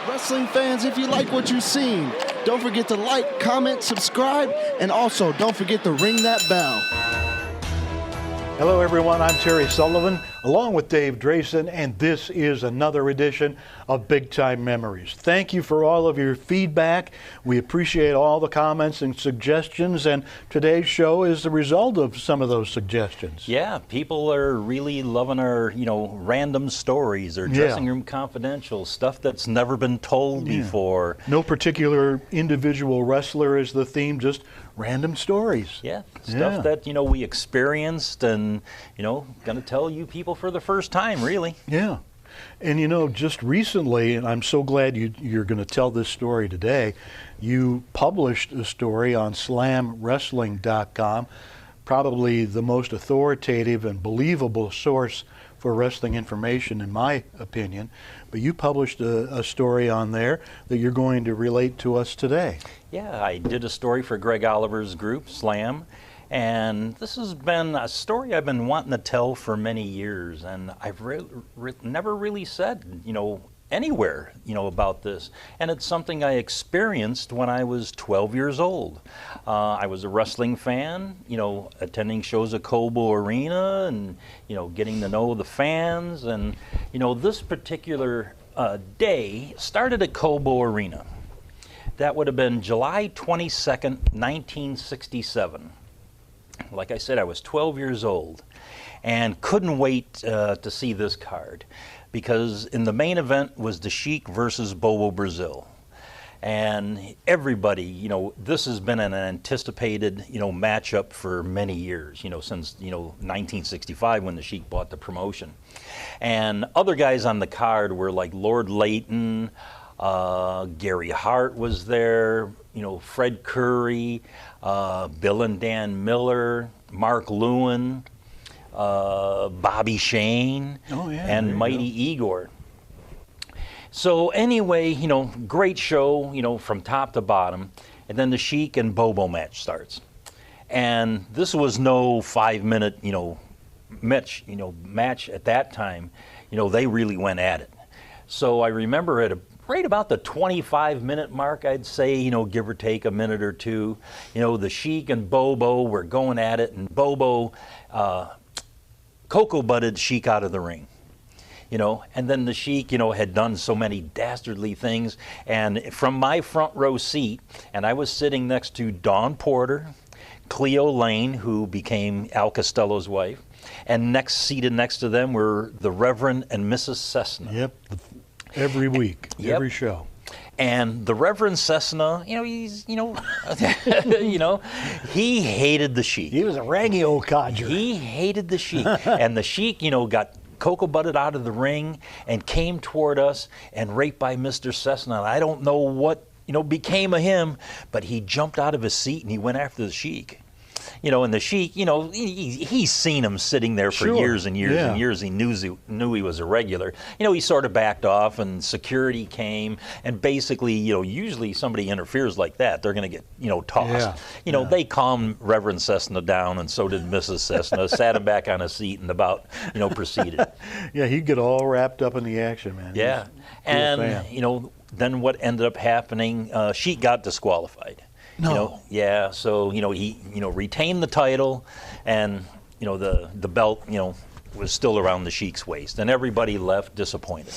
Wrestling fans, if you like what you've seen, don't forget to like, comment, subscribe, and also don't forget to ring that bell. Hello everyone, I'm Terry Sullivan, along with Dave Drason, and this is another edition of Big Time Memories. Thank you for all of your feedback. We appreciate all the comments and suggestions, and today's show is the result of some of those suggestions. Yeah, people are really loving our, random stories or dressing room confidential, stuff that's never been told before. No particular individual wrestler is the theme, just random stories. Yeah, stuff that, we experienced and, going to tell you people for the first time, really. Yeah. And, just recently, and I'm so glad you're going to tell this story today, you published a story on slamwrestling.com, probably the most authoritative and believable source for wrestling information, in my opinion. But you published a story on there that you're going to relate to us today. Yeah, I did a story for Greg Oliver's group, Slam, and this has been a story I've been wanting to tell for many years, and I've never really said, anywhere, about this. And it's something I experienced when I was 12 years old. I was a wrestling fan, attending shows at Cobo Arena and, getting to know the fans. And, this particular day started at Cobo Arena. That would have been July 22nd, 1967. Like I said, I was 12 years old and couldn't wait to see this card, because in the main event was the Sheik versus Bobo Brazil. And everybody, this has been an anticipated, matchup for many years, since, 1965 when the Sheik bought the promotion. And other guys on the card were like Lord Layton, Gary Hart was there, Fred Curry, Bill and Dan Miller, Mark Lewin, Bobby Shane, and Mighty Igor. So anyway, great show, from top to bottom. And then the Sheik and Bobo match starts. And this was no 5-minute, match at that time. They really went at it. So I remember at right about the 25-minute mark, I'd say, give or take a minute or two, the Sheik and Bobo were going at it, and Bobo Coco butted Sheik out of the ring, and then the Sheik, had done so many dastardly things. And from my front row seat, and I was sitting next to Dawn Porter, Cleo Lane, who became Al Costello's wife, and seated next to them were the Reverend and Mrs. Cessna. Yep, every week, every show. And the Reverend Cessna, he's, he hated the Sheik. He was a raggy old codger. He hated the Sheik. And the Sheik, got Coco butted out of the ring and came toward us and right by Mr. Cessna. I don't know what, became of him, but he jumped out of his seat and he went after the Sheik. And the Sheik, he's seen him sitting there for years and years and years. He knew he was a regular. He sort of backed off, and security came, and basically, usually somebody interferes like that, they're going to get, tossed. They calmed Reverend Cessna down, and so did Mrs. Cessna, sat him back on his seat, and about, proceeded. Yeah, he'd get all wrapped up in the action, man. Yeah, and, then what ended up happening, Sheik got disqualified. No. So, he, retained the title, and, the belt, was still around the Sheik's waist, and everybody left disappointed.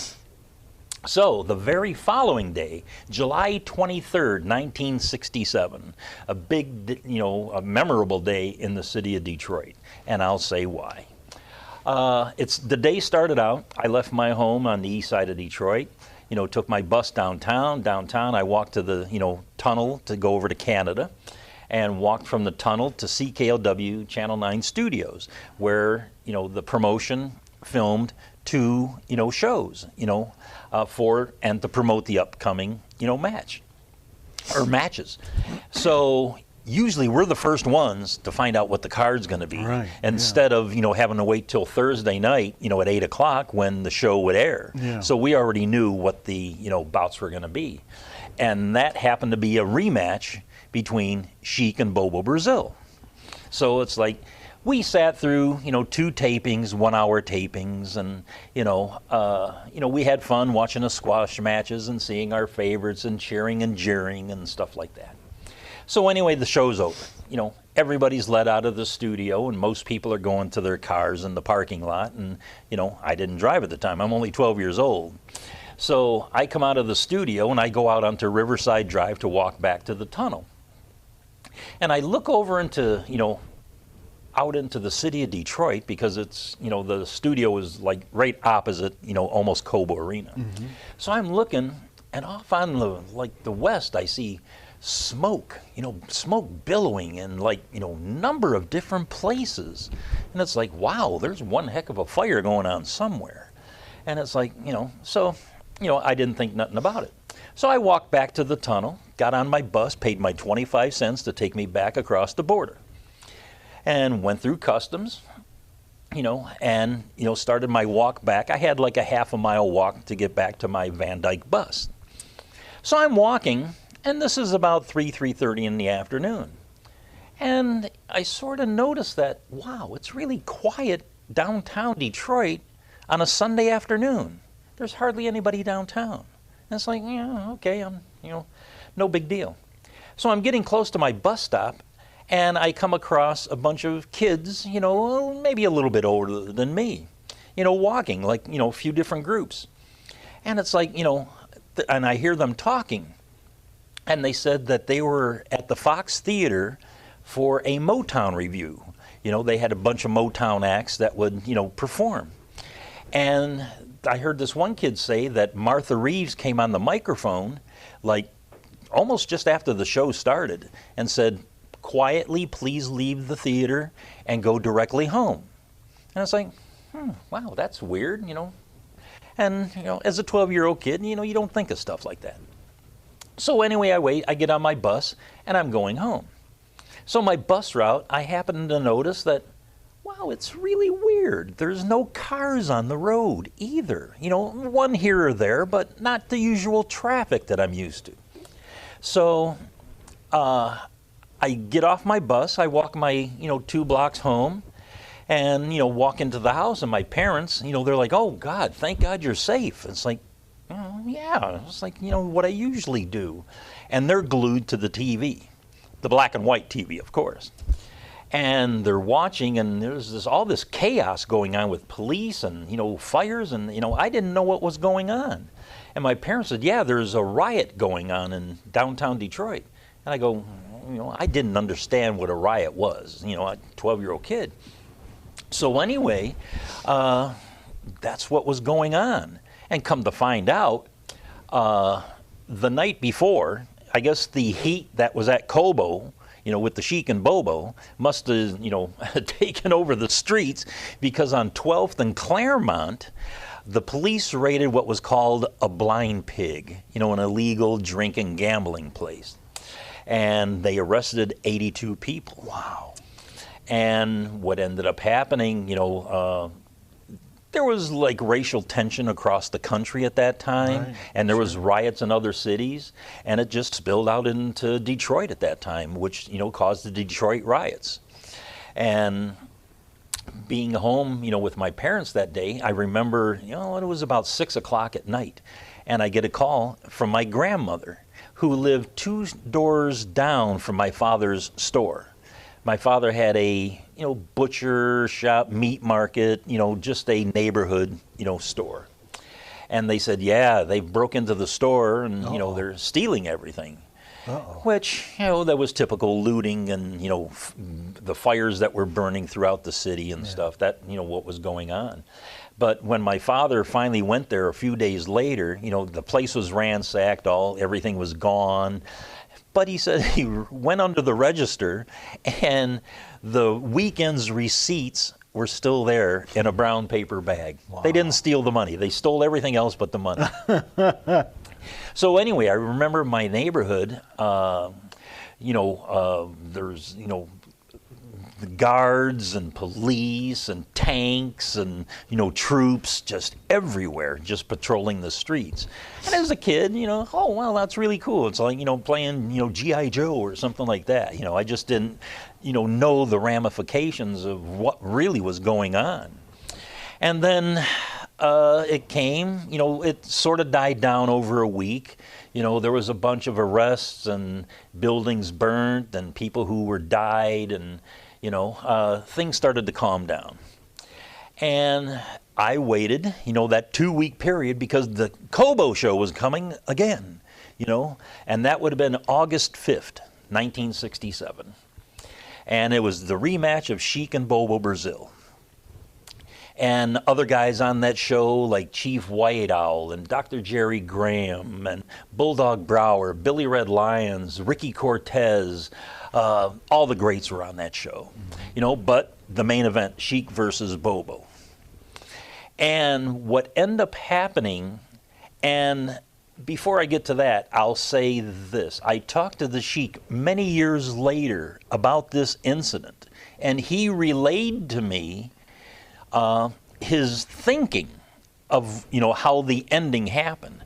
So, the very following day, July 23rd, 1967, a big, a memorable day in the city of Detroit, and I'll say why. The day started out, I left my home on the east side of Detroit, took my bus downtown. I walked to the, tunnel to go over to Canada, and walked from the tunnel to CKLW Channel 9 Studios, where, the promotion filmed 2, shows, for and to promote the upcoming, match or matches. So usually we're the first ones to find out what the card's going to be, instead of having to wait till Thursday night, at 8 o'clock when the show would air. So we already knew what the bouts were going to be, and that happened to be a rematch between Sheik and Bobo Brazil. So it's like, we sat through, 2 tapings, 1-hour tapings, and we had fun watching the squash matches and seeing our favorites and cheering and jeering and stuff like that. So anyway, the show's over. Everybody's let out of the studio, and most people are going to their cars in the parking lot. And I didn't drive at the time. I'm only 12 years old. So I come out of the studio and I go out onto Riverside Drive to walk back to the tunnel. And I look over into, out into the city of Detroit, because it's, the studio is like right opposite, almost Cobo Arena. Mm-hmm. So I'm looking, and off on the west, I see smoke, smoke billowing in number of different places. And it's like, wow, there's one heck of a fire going on somewhere. And it's like, so, I didn't think nothing about it. So I walked back to the tunnel, got on my bus, paid my 25 cents to take me back across the border, and went through customs, and, started my walk back. I had like a half a mile walk to get back to my Van Dyke bus. So I'm walking, and this is about 3:30 in the afternoon. And I sort of noticed that, wow, it's really quiet downtown Detroit on a Sunday afternoon. There's hardly anybody downtown. And it's like, yeah, okay, no big deal. So I'm getting close to my bus stop, and I come across a bunch of kids, maybe a little bit older than me, walking, a few different groups. And it's like, and I hear them talking. And they said that they were at the Fox Theater for a Motown review. They had a bunch of Motown acts that would, perform. And I heard this one kid say that Martha Reeves came on the microphone, almost just after the show started, and said, quietly, please leave the theater and go directly home. And it's like, wow, that's weird, And, as a 12-year-old kid, you don't think of stuff like that. So anyway, I get on my bus, and I'm going home. So my bus route, I happen to notice that, wow, it's really weird. There's no cars on the road either. One here or there, but not the usual traffic that I'm used to. So I get off my bus, I walk my, 2 blocks home, and, walk into the house, and my parents, they're like, oh, God, thank God you're safe. It's like, yeah, it's like, what I usually do. And they're glued to the TV, the black and white TV, of course. And they're watching, and there's all this chaos going on with police and, fires, and, I didn't know what was going on. And my parents said, yeah, there's a riot going on in downtown Detroit. And I go, I didn't understand what a riot was, a 12-year-old kid. So anyway, that's what was going on. And come to find out, the night before, I guess the heat that was at Cobo, with the Sheik and Bobo, must have, taken over the streets, because on 12th and Claremont, the police raided what was called a blind pig, an illegal drink and gambling place. And they arrested 82 people. Wow. And what ended up happening, there was racial tension across the country at that time, right. And there was riots in other cities, and it just spilled out into Detroit at that time, which, caused the Detroit riots. And being home, with my parents that day, I remember, it was about 6 o'clock at night, and I get a call from my grandmother, who lived 2 doors down from my father's store. My father had a, butcher shop, meat market, just a neighborhood, store. And they said, yeah, they broke into the store and, they're stealing everything. Which, that was typical looting and, the fires that were burning throughout the city and stuff, that, what was going on. But when my father finally went there a few days later, the place was ransacked, everything was gone. But he said he went under the register, and the weekend's receipts were still there in a brown paper bag. Wow. They didn't steal the money. They stole everything else but the money. So anyway, I remember my neighborhood, there's, the guards and police and tanks and, troops just everywhere, just patrolling the streets. And as a kid, oh, well, that's really cool. It's like, playing, G.I. Joe or something like that. I just didn't, know the ramifications of what really was going on. And then it came, it sort of died down over a week. There was a bunch of arrests and buildings burnt and people who were died, and, things started to calm down. And I waited, that 2-week period, because the Cobo show was coming again, and that would have been August 5th, 1967. And it was the rematch of Sheik and Bobo Brazil. And other guys on that show like Chief White Owl and Dr. Jerry Graham and Bulldog Brower, Billy Red Lyons, Ricky Cortez, all the greats were on that show. But the main event, Sheik versus Bobo. And what ended up happening, and before I get to that, I'll say this. I talked to the Sheik many years later about this incident, and he relayed to me his thinking of, how the ending happened.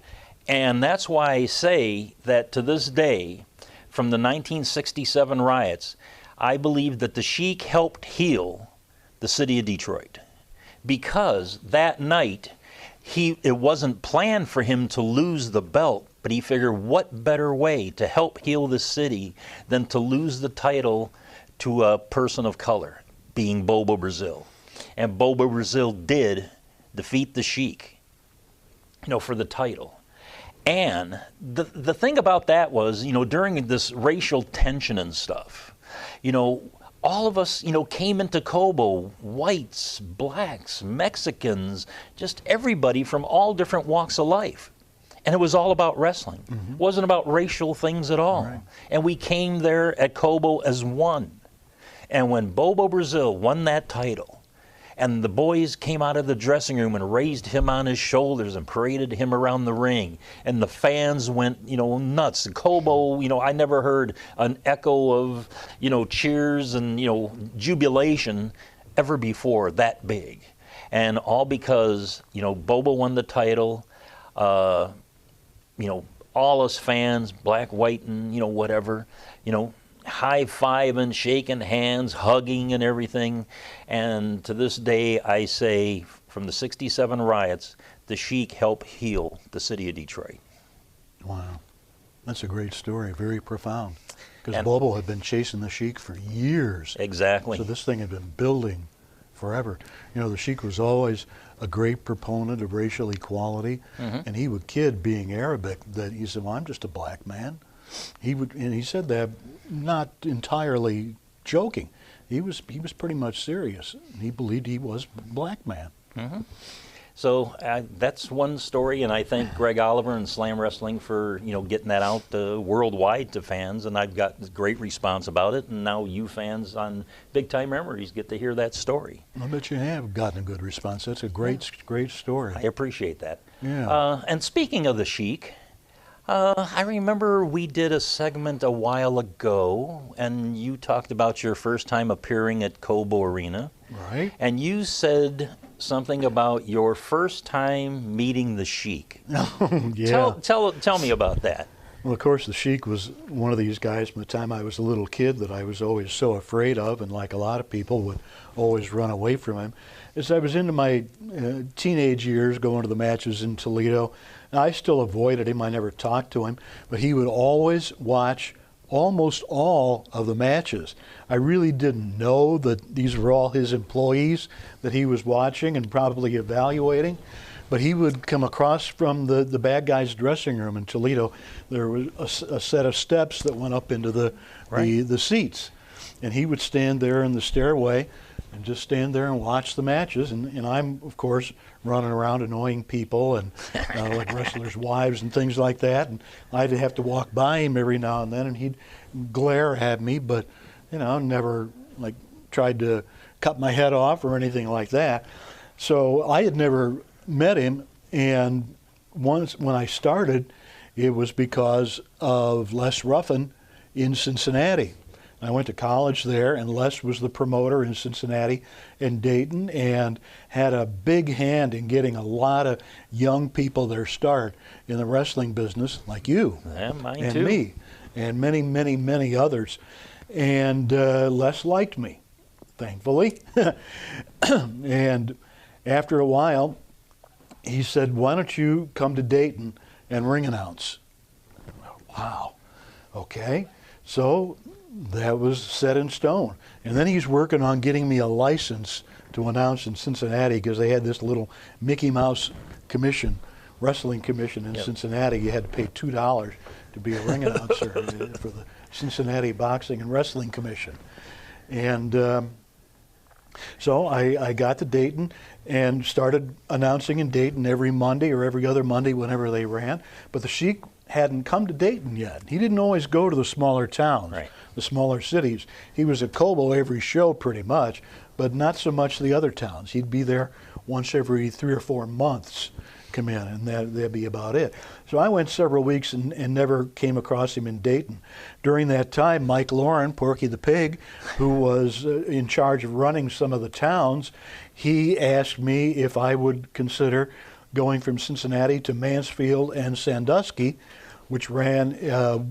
And that's why I say that to this day, from the 1967 riots, I believe that the Sheik helped heal the city of Detroit. Because that night, it wasn't planned for him to lose the belt, but he figured what better way to help heal the city than to lose the title to a person of color, being Bobo Brazil. And Bobo Brazil did defeat the Sheik, for the title. And the thing about that was, during this racial tension and stuff, all of us, came into Cobo, whites, blacks, Mexicans, just everybody from all different walks of life. And it was all about wrestling. Mm-hmm. It wasn't about racial things at all. Right. And we came there at Cobo as one. And when Bobo Brazil won that title, and the boys came out of the dressing room and raised him on his shoulders and paraded him around the ring. And the fans went, nuts. Cobo, I never heard an echo of, cheers and, jubilation ever before that big. And all because, Bobo won the title, all us fans, black, white, and, whatever, high-fiving, shaking hands, hugging and everything. And to this day, I say, from the 67 riots, the Sheik helped heal the city of Detroit. Wow. That's a great story, very profound. Because Bobo had been chasing the Sheik for years. Exactly. So this thing had been building forever. The Sheik was always a great proponent of racial equality, and he would kid, being Arabic, that he said, well, I'm just a black man. And he said that not entirely joking. He was pretty much serious. He believed he was a black man. Mm-hmm. So that's one story, and I thank Greg Oliver and Slam Wrestling for getting that out worldwide to fans, and I've got great response about it. And now you fans on Big Time Memories get to hear that story. I bet you have gotten a good response. That's a great story. I appreciate that. Yeah. And speaking of the Sheik, I remember we did a segment a while ago, and you talked about your first time appearing at Cobo Arena. Right. And you said something about your first time meeting the Sheik. Oh, yeah. Tell me about that. Well, of course, the Sheik was one of these guys from the time I was a little kid that I was always so afraid of, and like a lot of people would always run away from him. As I was into my teenage years going to the matches in Toledo, I still avoided him. I never talked to him, but he would always watch almost all of the matches. I really didn't know that these were all his employees that he was watching and probably evaluating, but he would come across from the bad guys' dressing room in Toledo. There was a set of steps that went up into the seats, and he would stand there in the stairway and just stand there and watch the matches. And I'm, of course, running around annoying people and like wrestlers' wives and things like that. And I'd have to walk by him every now and then, and he'd glare at me, but, never like tried to cut my head off or anything like that. So I had never met him, and once when I started, it was because of Les Ruffin in Cincinnati. I went to college there, and Les was the promoter in Cincinnati and Dayton, and had a big hand in getting a lot of young people their start in the wrestling business, like you, Yeah, mine and too. me, and many, many, many others. And Les liked me, thankfully. And after a while, he said, "Why don't you come to Dayton and ring announce?" Wow. Okay. So that was set in stone. And then he's working on getting me a license to announce in Cincinnati, because they had this little Mickey Mouse commission, wrestling commission in Cincinnati. You had to pay $2 to be a ring announcer for the Cincinnati Boxing and Wrestling Commission. And so I got to Dayton and started announcing in Dayton every Monday or every other Monday whenever they ran. But the Sheik hadn't come to Dayton yet. He didn't always go to the smaller towns, Right. the smaller cities. He was at Cobo every show pretty much, but not so much the other towns. He'd be there once every 3 or 4 months, come in, and that'd be about it. So I went several weeks and never came across him in Dayton. During that time, Mike Lauren, Porky the Pig, who was in charge of running some of the towns, he asked me if I would consider going from Cincinnati to Mansfield and Sandusky, which ran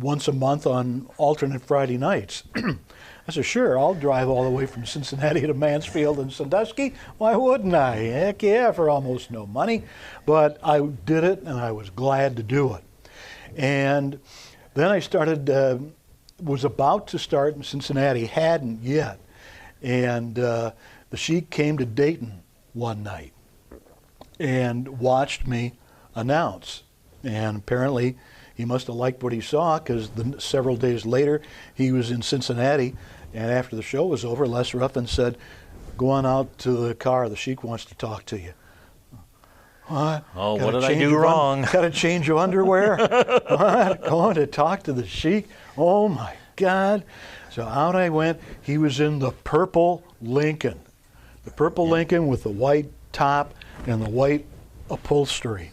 once a month on alternate Friday nights. I said, sure, I'll drive all the way from Cincinnati to Mansfield and Sandusky. Why wouldn't I? Heck yeah, for almost no money. But I did it, and I was glad to do it. And then I started, was about to start in Cincinnati, hadn't yet. And the Sheik came to Dayton one night and watched me announce. And apparently he must have liked what he saw, because several days later he was in Cincinnati, and after the show was over, Les Ruffin said, "Go on out to the car, the Sheik wants to talk to you." What? Oh, what did I do wrong? Got to change your underwear? What? Going to talk to the Sheik? Oh my God. So out I went. He was in the purple Lincoln. The purple Lincoln with the white top and the white upholstery.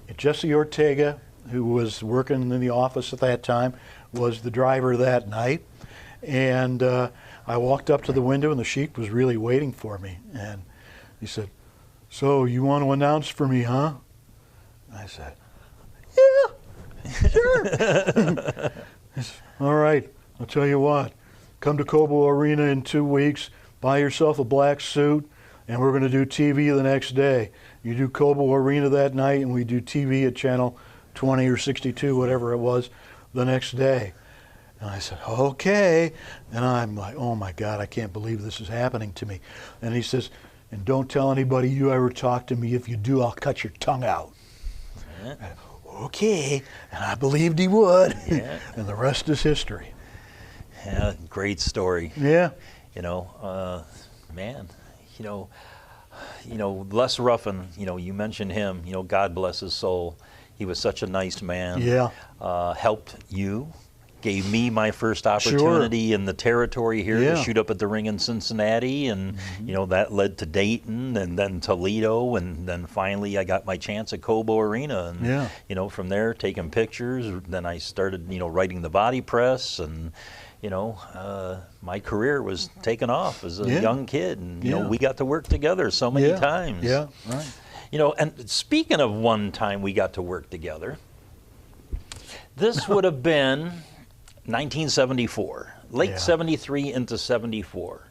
And Jesse Ortega, who was working in the office at that time, was the driver that night. And I walked up to the window, and the Sheik was really waiting for me. And he said, "So you want to announce for me, huh?" I said, "Yeah, sure." He said, "All right, I'll tell you what. Come to Cobo Arena in 2 weeks, buy yourself a black suit, and we're going to do TV the next day. You do Cobo Arena that night, and we do TV at channel 20 or 62, whatever it was, the next day." And I said, "Okay." And I'm like, oh my God, I can't believe this is happening to me. And he says, "And don't tell anybody you ever talk to me. If you do, I'll cut your tongue out." Yeah. Okay. And I believed he would. Yeah. And the rest is history. Yeah, great story. Yeah. You know, man, you know, Les Ruffin, you know, you mentioned him, you know, God bless his soul. He was such a nice man. Yeah. Helped you, gave me my first opportunity in the territory here to shoot up at the ring in Cincinnati, and you know, that led to Dayton and then Toledo, and then finally I got my chance at Cobo Arena, and you know, from there taking pictures. Then I started, you know, writing the body press, and you know, my career was taking off as a young kid, and you know, we got to work together so many times. Yeah, right. You know, and speaking of one time we got to work together, this would have been 1974, late 73 into 74.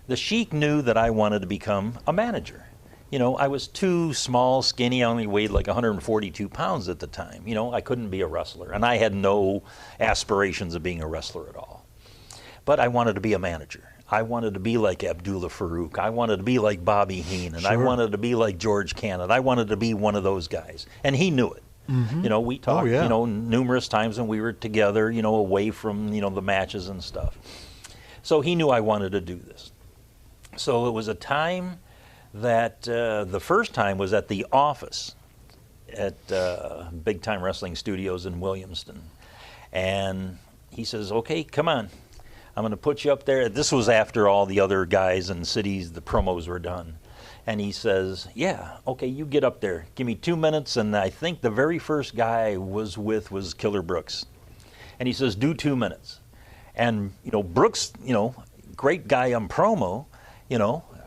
The Sheik knew that I wanted to become a manager. You know, I was too small, skinny. I only weighed like 142 pounds at the time. You know, I couldn't be a wrestler, and I had no aspirations of being a wrestler at all. But I wanted to be a manager. I wanted to be like Abdullah Farouk. I wanted to be like Bobby Heenan. I wanted to be like George Cannon. I wanted to be one of those guys, and he knew it. You know, we talked, you know, numerous times when we were together, you know, away from, you know, the matches and stuff. So he knew I wanted to do this. So it was a time that the first time was at the office at Big Time Wrestling Studios in Williamston. And he says, "Okay, come on. I'm going to put you up there." This was after all the other guys and cities, the promos were done. And he says, "Yeah, okay, you get up there. Give me 2 minutes." And I think the very first guy I was with was Killer Brooks. And he says, "Do 2 minutes." And, Brooks, great guy on promo,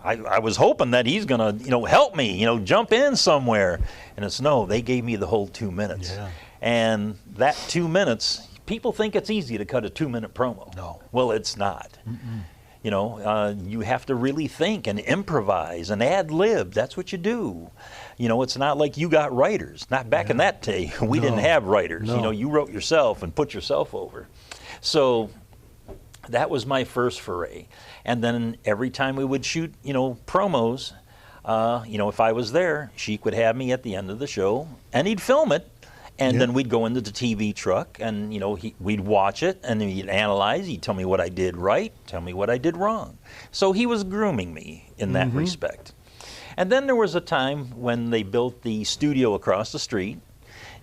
I was hoping that he's going to, help me, jump in somewhere. And it's no, they gave me the whole 2 minutes. Yeah. And that 2 minutes, people think it's easy to cut a 2-minute promo. No. Well, it's not. You have to really think and improvise and ad lib. That's what you do. It's not like you got writers. Not back in that day. We didn't have writers. No. You wrote yourself and put yourself over. So that was my first foray. And then every time we would shoot, promos, if I was there, Sheik would have me at the end of the show, and he'd film it. And then we'd go into the TV truck, and we'd watch it, and then he'd analyze. He'd tell me what I did right, tell me what I did wrong. So he was grooming me in that respect. And then there was a time when they built the studio across the street.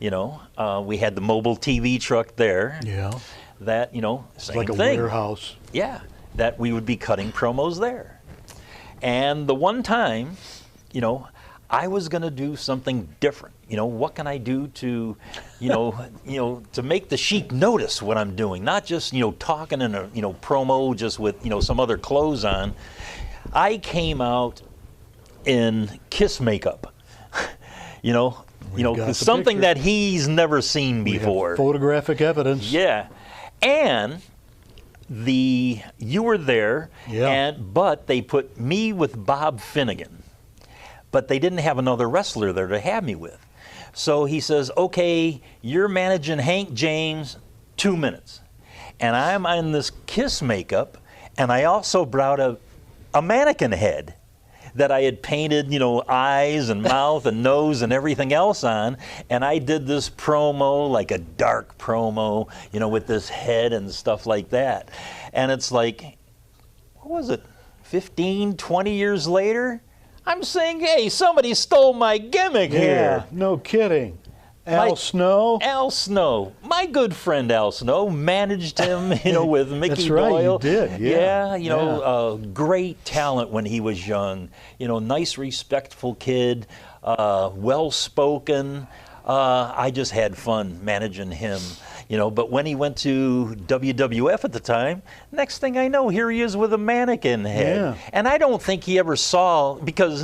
We had the mobile TV truck there. Yeah. That same like a thing. warehouse. Yeah, that we would be cutting promos there. And the one time, I was going to do something different. What can I do to, to make the Sheik notice what I'm doing? Not just, talking in a, promo just with, some other clothes on. I came out in Kiss makeup, something picture. that he's never seen before. We have photographic evidence. Yeah, and you were there, but they put me with Bob Finnegan. But they didn't have another wrestler there to have me with. So he says, okay, you're managing Hank James, 2 minutes. And I'm in this Kiss makeup, and I also brought a mannequin head that I had painted, eyes and mouth and nose and everything else on. And I did this promo, like a dark promo, with this head and stuff like that. And it's like, what was it, 15, 20 years later? I'm saying, hey, somebody stole my gimmick here. No kidding. Al Snow? Al Snow. My good friend Al Snow managed him, with Mickey That's right, Doyle. You did, yeah. Great talent when he was young. Nice, respectful kid, well-spoken. I just had fun managing him. But when he went to WWF at the time, next thing I know, here he is with a mannequin head. Yeah. And I don't think he ever saw, because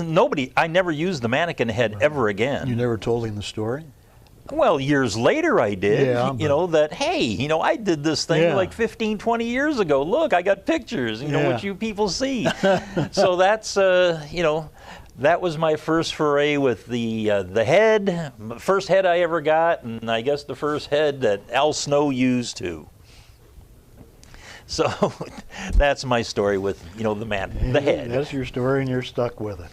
I never used the mannequin head ever again. You never told him the story? Well, years later I did, Yeah, that, hey, I did this thing like 15, 20 years ago. Look, I got pictures, what you people see. So that's, that was my first foray with the head, first head I ever got, and I guess the first head that Al Snow used too. So that's my story with, the head. That's your story, and you're stuck with it.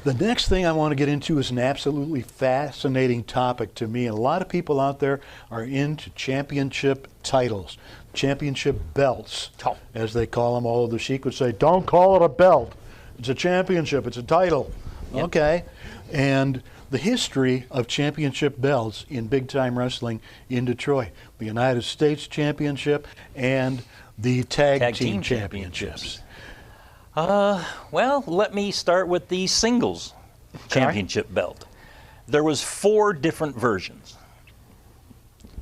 The next thing I want to get into is an absolutely fascinating topic to me. And a lot of people out there are into championship titles, championship belts, as they call them. Although the Sheik would say, don't call it a belt. It's a championship. It's a title. Yep. Okay. And the history of championship belts in big-time wrestling in Detroit, the United States Championship and the Tag Team Championships. Well, let me start with the singles championship belt. There was 4 different versions.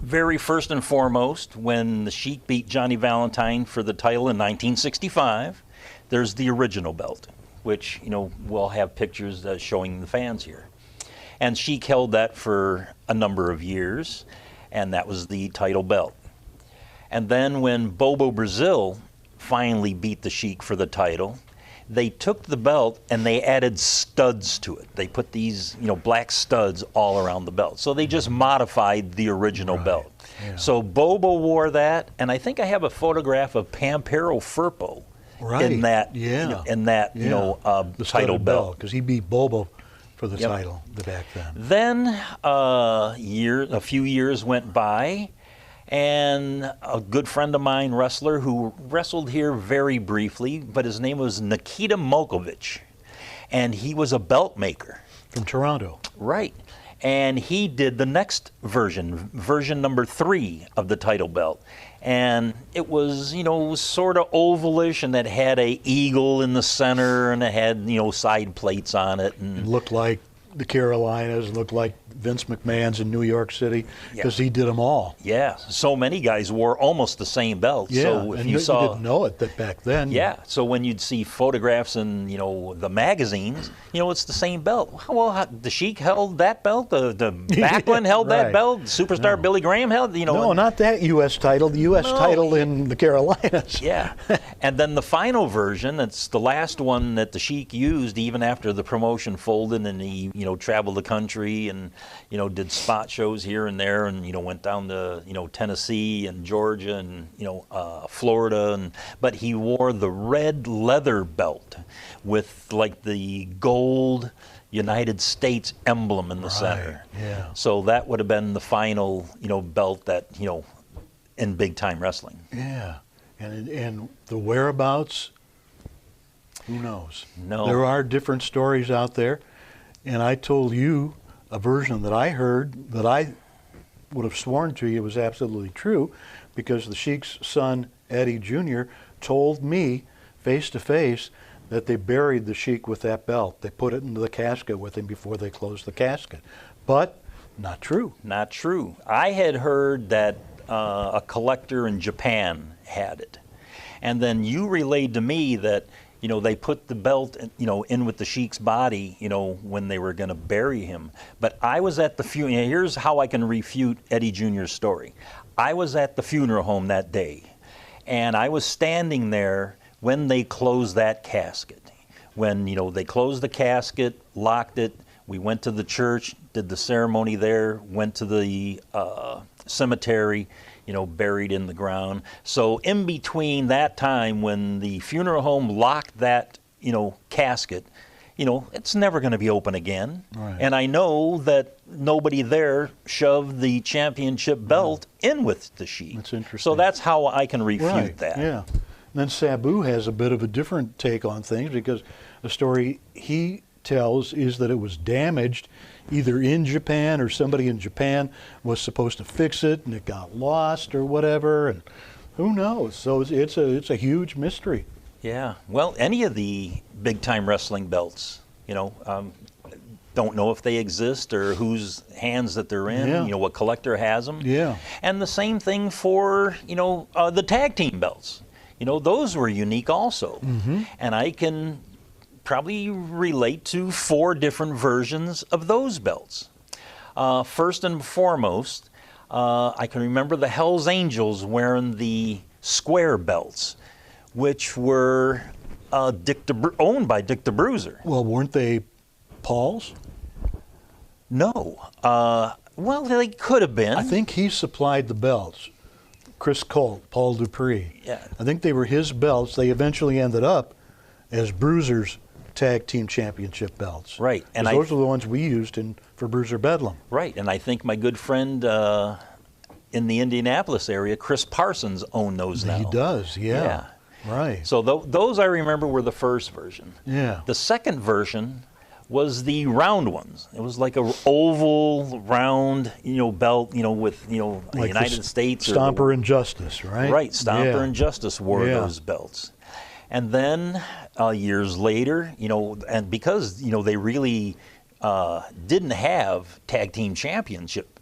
Very first and foremost, when the Sheik beat Johnny Valentine for the title in 1965, there's the original belt, which, we'll have pictures showing the fans here. And Sheik held that for a number of years, and that was the title belt. And then when Bobo Brazil finally beat the Sheik for the title, they took the belt and they added studs to it. They put these, black studs all around the belt. So they just modified the original belt. Yeah. So Bobo wore that, and I think I have a photograph of Pampero Firpo in that, the title belt. Because he beat Bobo for the title back then. Then a few years went by, and a good friend of mine, wrestler, who wrestled here very briefly, but his name was Nikita Molkovich, and he was a belt maker. From Toronto. Right. And he did the next version number 3 of the title belt. And it was, sort of ovalish, and it had a eagle in the center, and it had, side plates on it. And it looked like the Carolinas, looked like Vince McMahon's in New York City, because he did them all. Yeah, so many guys wore almost the same belt. Yeah, so if and you saw, you didn't know it that back then. Yeah, so when you'd see photographs in, the magazines, it's the same belt. Well, the Sheik held that belt, the Backlund held that belt, Superstar Billy Graham held, No, not that U.S. title, the U.S. title in the Carolinas. Yeah, and then the final version, it's the last one that the Sheik used even after the promotion folded, and he, traveled the country and, did spot shows here and there, and, went down to, Tennessee and Georgia and, Florida, but he wore the red leather belt with like the gold United States emblem in the center. Yeah. So that would have been the final, belt that, in big time wrestling. Yeah. And the whereabouts, who knows? No. There are different stories out there, and I told you a version that I heard that I would have sworn to you was absolutely true, because the Sheik's son, Eddie Jr., told me face to face that they buried the Sheik with that belt. They put it into the casket with him before they closed the casket. But not true. Not true. I had heard that a collector in Japan had it. And then you relayed to me that, they put the belt, in with the Sheik's body, when they were going to bury him. But I was at the funeral. Here's how I can refute Eddie Jr.'s story. I was at the funeral home that day, and I was standing there when they closed that casket. When, they closed the casket, locked it, we went to the church, did the ceremony there, went to the cemetery, buried in the ground. So in between that time when the funeral home locked that, casket, it's never going to be open again. Right. And I know that nobody there shoved the championship belt in with the Sheik. That's interesting. So that's how I can refute that. Yeah. And then Sabu has a bit of a different take on things, because the story he tells is that it was damaged either in Japan, or somebody in Japan was supposed to fix it and it got lost or whatever, and who knows. So it's a huge mystery. Yeah. Well, any of the big time wrestling belts, don't know if they exist or whose hands that they're in. Yeah. What collector has them. Yeah. And the same thing for the tag team belts. Those were unique also. Mm-hmm. And I can probably relate to 4 different versions of those belts. First and foremost, I can remember the Hells Angels wearing the square belts, which were owned by Dick the Bruiser. Well, weren't they Paul's? No. Well, they could have been. I think he supplied the belts. Chris Colt, Paul Dupree. Yeah. I think they were his belts. They eventually ended up as Bruiser's tag team championship belts. Right. And those are the ones we used for Bruiser Bedlam. Right. And I think my good friend in the Indianapolis area, Chris Parsons, owned those now. He does, yeah. Right. So those I remember were the first version. Yeah. The second version was the round ones. It was like a oval, round, belt, with, the like United States. Stomper and Justice, right? Right. Stomper and Justice wore those belts. And then years later, and because, they really didn't have tag team championship,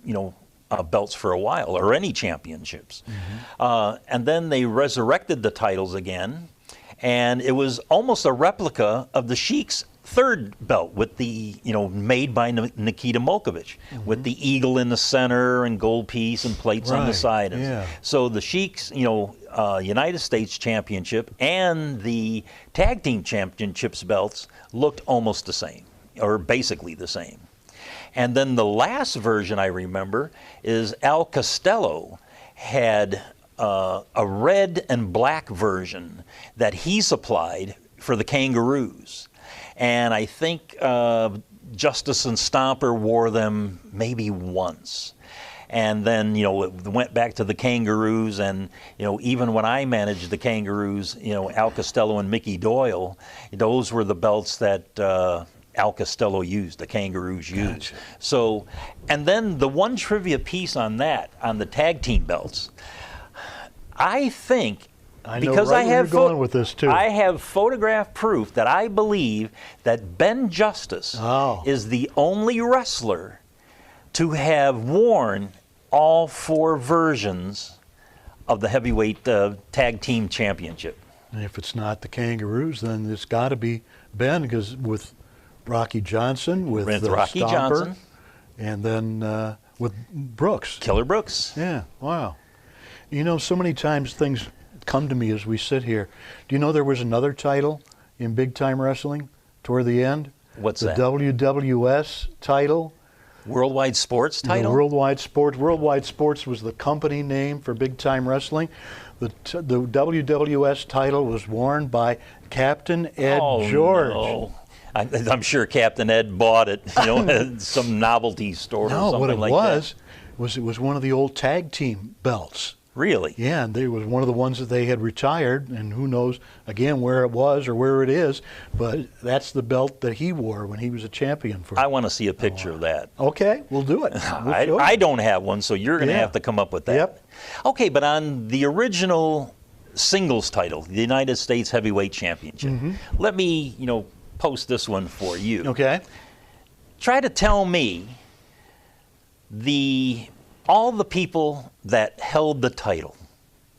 belts for a while, or any championships. Mm-hmm. And then they resurrected the titles again, and it was almost a replica of the Sheik's third belt with the, made by Nikita Molkovich, mm-hmm. with the eagle in the center and gold piece and plates on the side. Yeah. So the Sheik's, United States Championship and the Tag Team Championships belts looked almost the same, or basically the same. And then the last version I remember is Al Costello had a red and black version that he supplied for the Kangaroos. And I think Justice and Stomper wore them maybe once. And then, it went back to the Kangaroos, and, even when I managed the Kangaroos, Al Costello and Mickey Doyle, those were the belts that Al Costello used, the Kangaroos used. Gotcha. So, and then the one trivia piece on that, on the tag team belts, I think, because I have going with this too. I have photograph proof that I believe that Ben Justice is the only wrestler to have worn all 4 versions of the heavyweight tag team championship. And if it's not the Kangaroos, then it's got to be Ben, because with Rocky Johnson, with Rocky Stomper, Johnson, and then with Brooks. Killer Brooks. Yeah, wow. You know, so many times things come to me as we sit here. Do you know there was another title in big time wrestling toward the end? What's the that? WWS title. Worldwide Sports title? The Worldwide Sports. Worldwide Sports was the company name for big time wrestling. The WWS title was worn by Captain Ed George. No. I'm sure Captain Ed bought it, you know, at some novelty store or something what it like was, that. it was one of the old tag team belts. Really? Yeah, and it was one of the ones that they had retired, and who knows, again, where it was or where it is, but that's the belt that he wore when he was a champion. I want to see a picture of that. Okay, we'll do it. I don't have one, so you're going to have to come up with that. Yep. Okay, but on the original singles title, the United States Heavyweight Championship, let me, post this one for you. Okay. Try to tell me all the people that held the title.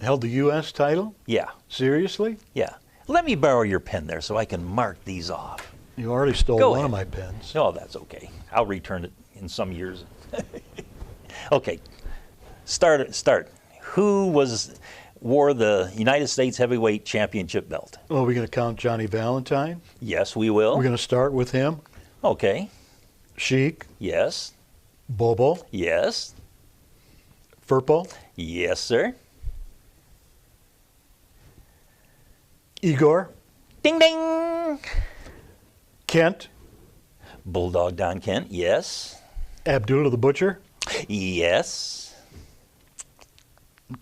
Held the U.S. title? Yeah. Seriously? Yeah. Let me borrow your pen there so I can mark these off. You already stole Go one ahead. of my pens. Oh, that's okay. I'll return it in some years. Okay. Start. Who wore the United States Heavyweight Championship belt? Oh, are we going to count Johnny Valentine? Yes, we will. We're going to start with him. Okay. Sheik. Yes. Bobo. Yes. Firpo. Yes, sir. Igor. Ding, ding. Kent. Bulldog Don Kent. Yes. Abdullah the Butcher. Yes.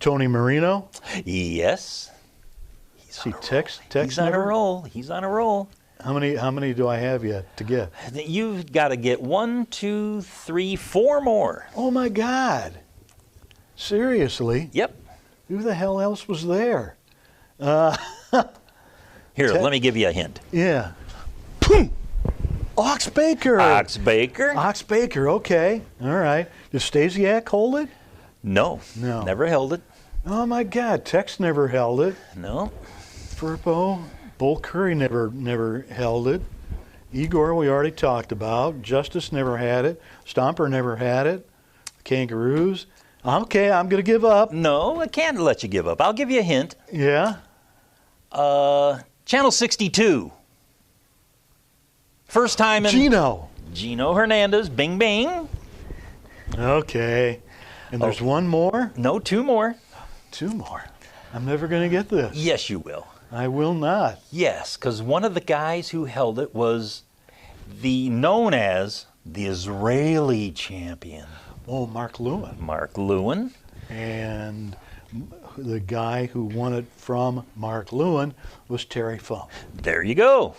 Tony Marino. Yes. See, Tex He's on a roll. He's on a roll. How many do I have yet to get? You've got to get 1, 2, 3, 4 more. Oh my God! Seriously? Yep. Who the hell else was there? Here, let me give you a hint. Yeah. Ox Baker. Ox Baker? Ox Baker. Okay. All right. Did Stasiak hold it? No. No. Never held it. Oh my God! Tex never held it. No. Firpo. Bull Curry never held it. Igor we already talked about. Justice never had it. Stomper never had it. Kangaroos. Okay, I'm going to give up. No, I can't let you give up. I'll give you a hint. Yeah. Channel 62. First time in... Gino Hernandez. Bing, bing. Okay. And there's one more? No, 2 more. 2 more. I'm never going to get this. Yes, you will. I will not. Yes, because one of the guys who held it was known as the Israeli champion. Oh, Mark Lewin. Mark Lewin. And the guy who won it from Mark Lewin was Terry Funk. There you go.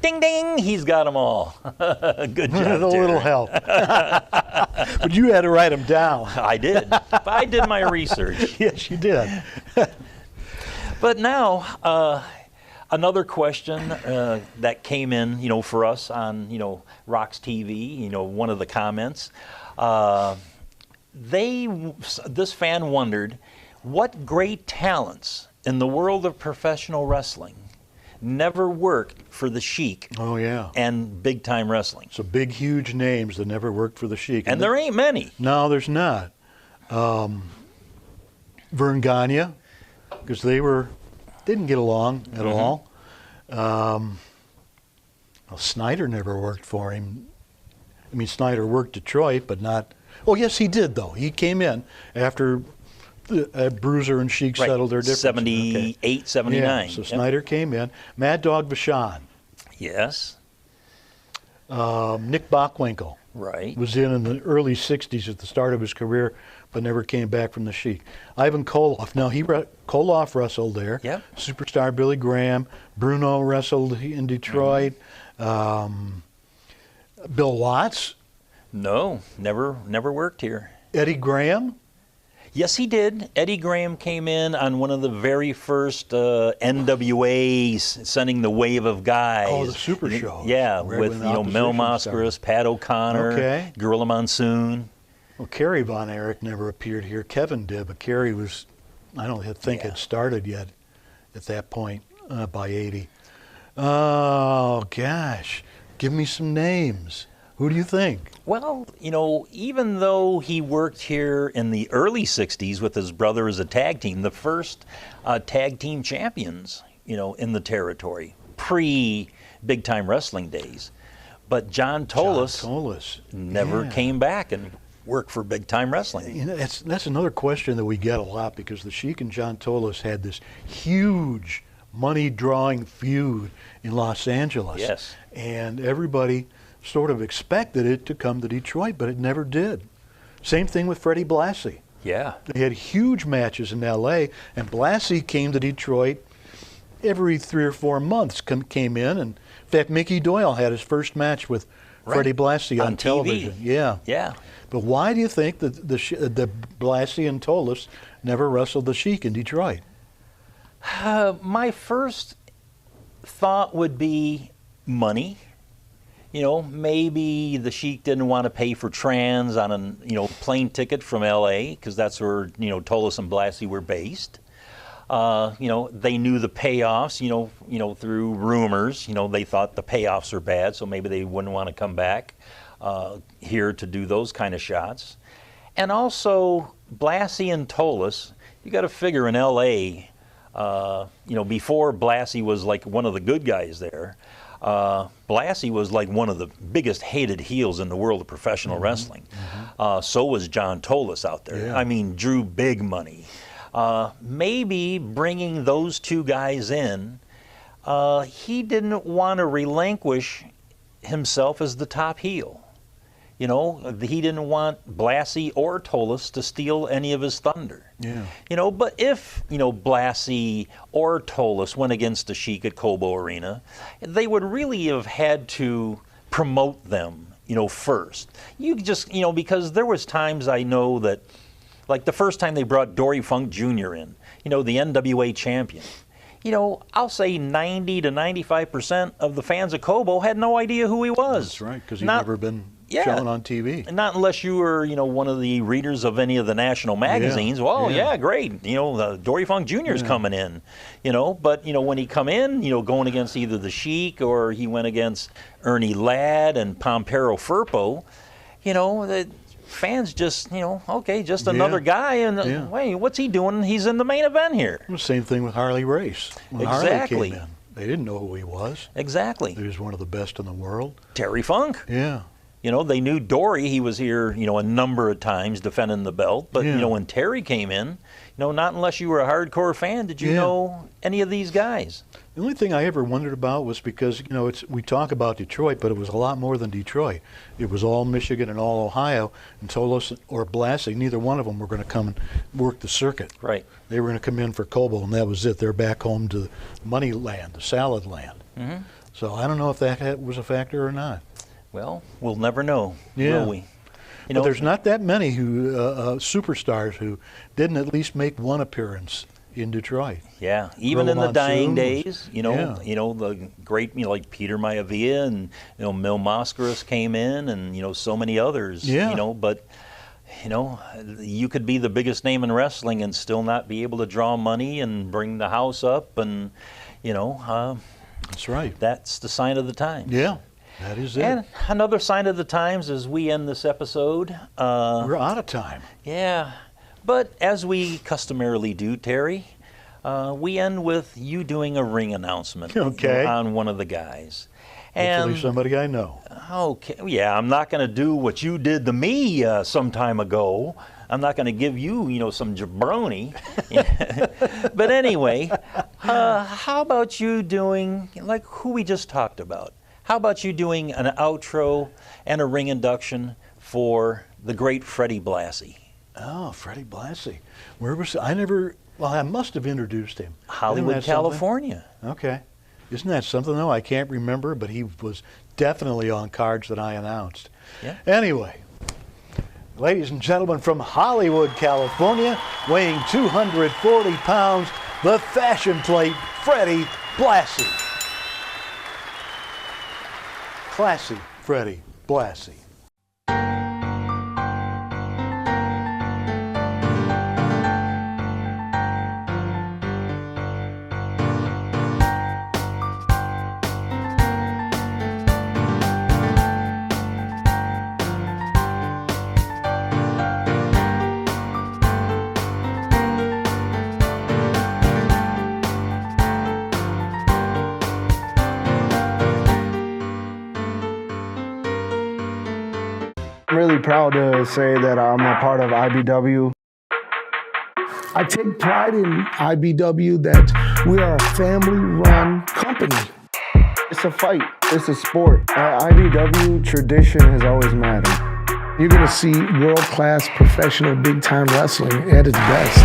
Ding, ding, he's got them all. Good job, With a little help. But you had to write them down. I did. I did my research. Yes, you did. But now, another question that came in, for us on, Rocks TV, one of the comments, this fan wondered what great talents in the world of professional wrestling never worked for the Sheik. Oh, yeah. And big time wrestling. So big, huge names that never worked for the Sheik. And there ain't many. No, there's not. Vern Gagne, because they didn't get along at all. Well, Snyder never worked for him. I mean, Snyder worked Detroit, but not. Oh, yes, he did though. He came in after Bruiser and Sheik settled their differences. 78, 79. Yeah, so Snyder came in. Mad Dog Vachon. Yes. Nick Bockwinkel. Right. Was in the early 60s at the start of his career, but never came back from the Sheik. Ivan Koloff. Now, Koloff wrestled there. Yep. Superstar Billy Graham. Bruno wrestled in Detroit. Bill Watts. No, never worked here. Eddie Graham. Yes, he did. Eddie Graham came in on one of the very first NWA sending the wave of guys. Oh, the Super Shows. Yeah, Right with when the Mel opposition Moskowitz, Pat O'Connor, Okay. Gorilla Monsoon. Well, Kerry Von Erich never appeared here. Kevin did, but Kerry was, I don't think had started yet at that point by 80. Oh, gosh. Give me some names. Who do you think? Well, even though he worked here in the early 60s with his brother as a tag team, the first tag team champions, in the territory, pre-big time wrestling days. But John Tolos never came back and worked for big time wrestling. That's another question that we get a lot, because the Sheik and John Tolos had this huge money-drawing feud in Los Angeles. Yes. And everybody sort of expected it to come to Detroit, but it never did. Same thing with Freddie Blassie. Yeah. They had huge matches in L.A., and Blassie came to Detroit every 3 or 4 months, came in. And in fact, Mickey Doyle had his first match with Freddie Blassie on television. TV. Yeah. Yeah. But why do you think that the Blassie and Tolos never wrestled the Sheik in Detroit? My first thought would be money. Maybe the Sheik didn't want to pay for trans on a plane ticket from L.A. because that's where Tolos and Blassie were based. They knew the payoffs. Through rumors. They thought the payoffs were bad, so maybe they wouldn't want to come back here to do those kind of shots. And also Blassie and Tolos, you got to figure in L.A. Before Blassie was like one of the good guys there. Blassie was like one of the biggest hated heels in the world of professional wrestling. So was John Tolos out there. Yeah. I mean, drew big money. Maybe bringing those two guys in, he didn't want to relinquish himself as the top heel. He didn't want Blassie or Tolos to steal any of his thunder. Yeah. But if, Blassie or Tolos went against the Sheik at Cobo Arena, they would really have had to promote them, first. You just, because there was times I know that, like the first time they brought Dory Funk Jr. in, the NWA champion. I'll say 90 to 95% of the fans of Cobo had no idea who he was. That's right, because he'd never been shown on TV. Not unless you were, one of the readers of any of the national magazines. Yeah. Well, yeah, great. Dory Funk Jr. is coming in. But when he come in, going against either the Sheik or he went against Ernie Ladd and Pompero Firpo, the fans just, okay, just another guy. And wait, what's he doing? He's in the main event here. Well, same thing with Harley Race. When Harley came in, they didn't know who he was. Exactly. He was one of the best in the world. Terry Funk. Yeah. They knew Dory. He was here, a number of times defending the belt. But, when Terry came in, not unless you were a hardcore fan did you know any of these guys. The only thing I ever wondered about was because, we talk about Detroit, but it was a lot more than Detroit. It was all Michigan and all Ohio, and Tolos or Blassie, neither one of them were going to come and work the circuit. Right. They were going to come in for Cobo, and that was it. They're back home to money land, the salad land. Mm-hmm. So I don't know if that was a factor or not. Well, we'll never know, will we? But there's not that many who superstars who didn't at least make one appearance in Detroit. Yeah, even in the dying days, the great, like Peter Maivia and Mil Mascaras came in, and so many others. But you could be the biggest name in wrestling and still not be able to draw money and bring the house up, and that's right. That's the sign of the time. Yeah. That is it. And another sign of the times as we end this episode. We're out of time. Yeah. But as we customarily do, Terry, we end with you doing a ring announcement on one of the guys. Hopefully somebody I know. Okay. Yeah, I'm not going to do what you did to me some time ago. I'm not going to give you, some jabroni. But anyway, how about you doing, like who we just talked about? How about you doing an outro and a ring induction for the great Freddie Blassie? Oh, Freddie Blassie. Where was I? I must have introduced him. Hollywood, California. Okay. Isn't that something, though? I can't remember, but he was definitely on cards that I announced. Yeah. Anyway, Ladies and gentlemen, from Hollywood, California, weighing 240 pounds, the fashion plate, Freddie Blassie. Classy Freddie Blassie. I'm really proud to say that I'm a part of IBW. I take pride in IBW that we are a family-run company. It's a fight. It's a sport. At IBW, tradition has always mattered. You're going to see world-class professional big-time wrestling at its best.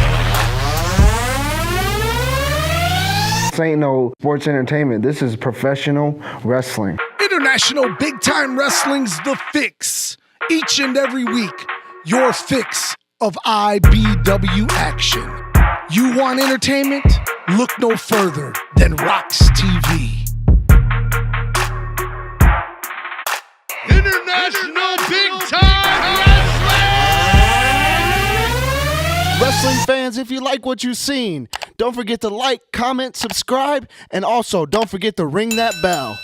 This ain't no sports entertainment. This is professional wrestling. International big-time wrestling's the fix. Each and every week, your fix of IBW action. You want entertainment? Look no further than Rocks TV. International Big Time Wrestling! Wrestling fans, if you like what you've seen, don't forget to like, comment, subscribe, and also don't forget to ring that bell.